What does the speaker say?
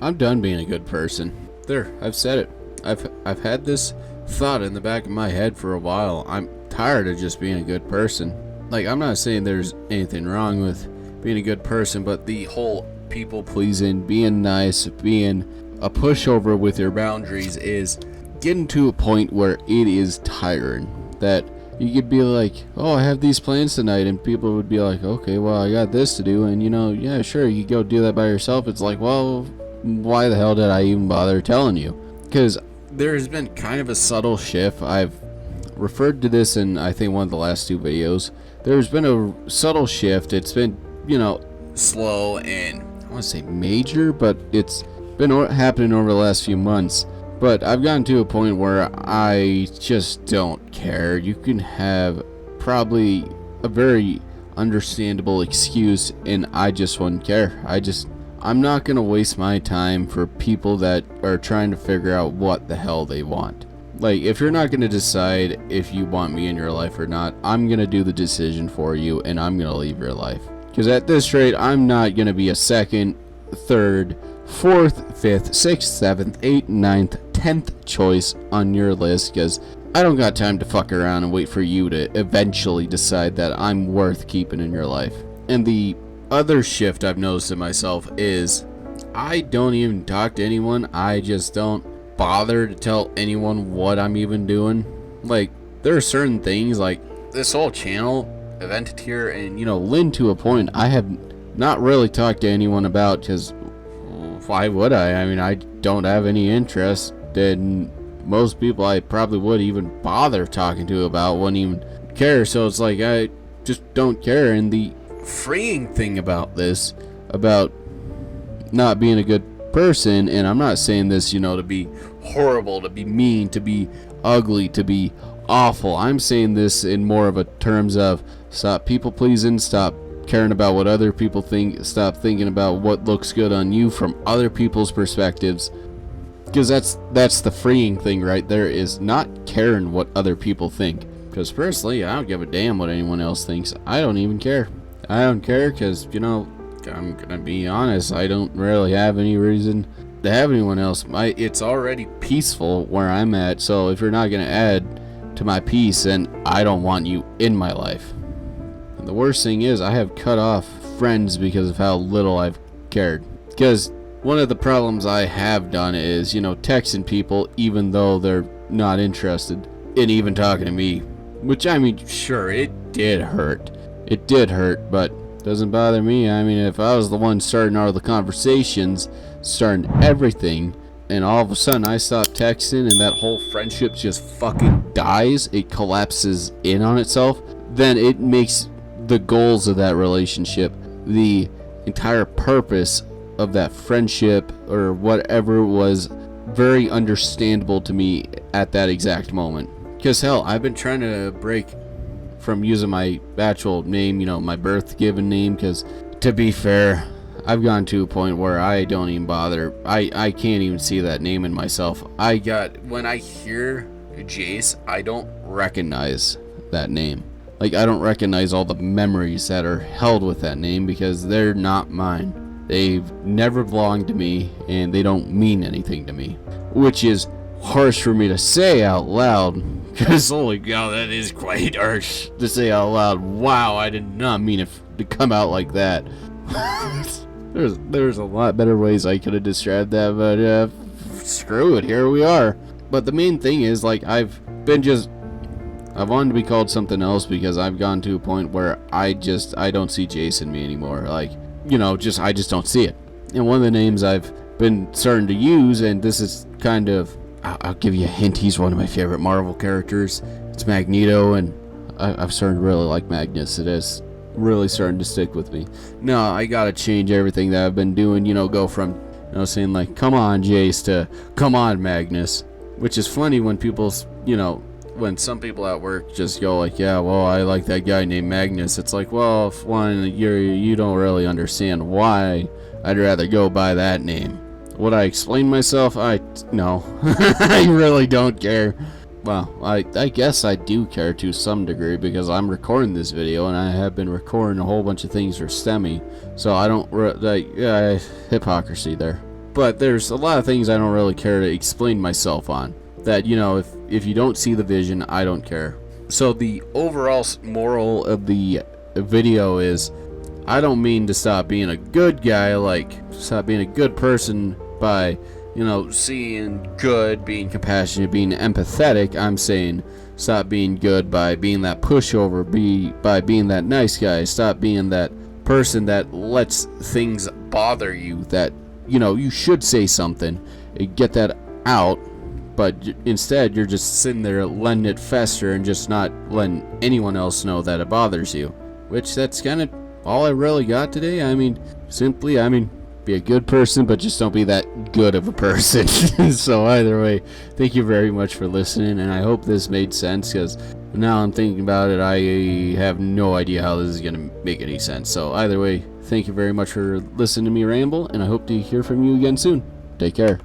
I'm done being a good person. There, I've said it. I've had this thought in the back of my head for a while. I'm tired of just being a good person. Like, I'm not saying there's anything wrong with being a good person, but the whole people pleasing, being nice, being a pushover with your boundaries is getting to a point where it is tiring. That you could be like, oh, I have these plans tonight, and people would be like, okay, well, I got this to do, and yeah, sure, you go do that by yourself. It's like, well, why the hell did I even bother telling you? Because there has been kind of a subtle shift. I've referred to this in, I think, one of the last 2 videos. There's been a subtle shift. It's been, slow and I want to say major, but it's been happening over the last few months. But I've gotten to a point where I just don't care. You can have probably a very understandable excuse, and I just wouldn't care. I'm not going to waste my time for people that are trying to figure out what the hell they want. Like, if you're not going to decide if you want me in your life or not, I'm going to do the decision for you, and I'm going to leave your life. Because at this rate, I'm not going to be a second, third, fourth, fifth, sixth, seventh, eighth, ninth, 10th choice on your list, because I don't got time to fuck around and wait for you to eventually decide that I'm worth keeping in your life. And the other shift I've noticed in myself is I don't even talk to anyone. I just don't bother to tell anyone what I'm even doing. Like, there are certain things, like this whole channel, Evented here, and Lynn, to a point, I have not really talked to anyone about, because why would I? I mean, I don't have any interest, and most people I probably would even bother talking to about wouldn't even care. So it's like, I just don't care. And the freeing thing about this, about not being a good person, and I'm not saying this, to be horrible, to be mean, to be ugly, to be awful. I'm saying this in more of a terms of stop people pleasing, stop caring about what other people think, stop thinking about what looks good on you from other people's perspectives. Because that's the freeing thing right there, is not caring what other people think. Because personally, I don't give a damn what anyone else thinks. I don't even care. I don't care because, I'm gonna be honest, I don't really have any reason to have anyone else. It's already peaceful where I'm at, so if you're not gonna add to my peace, then I don't want you in my life. And the worst thing is, I have cut off friends because of how little I've cared. Because one of the problems I have done is, texting people even though they're not interested in even talking to me. Which, I mean, sure, it did hurt. It did hurt, but doesn't bother me. I mean, if I was the one starting all the conversations, starting everything, and all of a sudden I stop texting and that whole friendship just fucking dies, it collapses in on itself, then it makes the goals of that relationship, the entire purpose of that friendship or whatever, was very understandable to me at that exact moment. Because hell, I've been trying to break from using my actual name, my birth given name, because to be fair, I've gotten to a point where I don't even bother. I can't even see that name in myself. When I hear Jace, I don't recognize that name. Like, I don't recognize all the memories that are held with that name, because they're not mine. They've never belonged to me, and they don't mean anything to me. Which is harsh for me to say out loud, because holy cow, that is quite harsh to say out loud. Wow, I did not mean it to come out like that. There's a lot better ways I could have described that, but screw it, here we are. But the main thing is, like, I've wanted to be called something else, because I've gone to a point where I don't see Jason me anymore. Like, I just don't see it. And one of the names I've been starting to use, and this is kind of, I'll give you a hint, he's one of my favorite Marvel characters. It's Magneto, and I've started to really like Magnus. It is really starting to stick with me. No, I gotta change everything that I've been doing, go from, saying like, come on Jace, to come on Magnus. Which is funny when people, when some people at work just go like, yeah, well, I like that guy named Magnus. It's like, well, if one, you don't really understand why I'd rather go by that name. Would I explain myself? No. I really don't care. Well, I guess I do care to some degree, because I'm recording this video, and I have been recording a whole bunch of things for Stemme, so I don't, hypocrisy there. but there's a lot of things I don't really care to explain myself on. That, you know, if you don't see the vision, I don't care. So the overall moral of the video is, I don't mean to stop being a good guy, like stop being a good person by, you know, seeing good, being compassionate, being empathetic. I'm saying stop being good by being that pushover, by being that nice guy. Stop being that person that lets things bother you, that, you know, you should say something and get that out, but instead you're just sitting there letting it fester and just not letting anyone else know that it bothers you. Which, that's kind of all I really got today. I mean, simply, be a good person, but just don't be that good of a person. So either way, thank you very much for listening, and I hope this made sense, because now I'm thinking about it, I have no idea how this is going to make any sense. So either way, thank you very much for listening to me ramble, and I hope to hear from you again soon. Take care.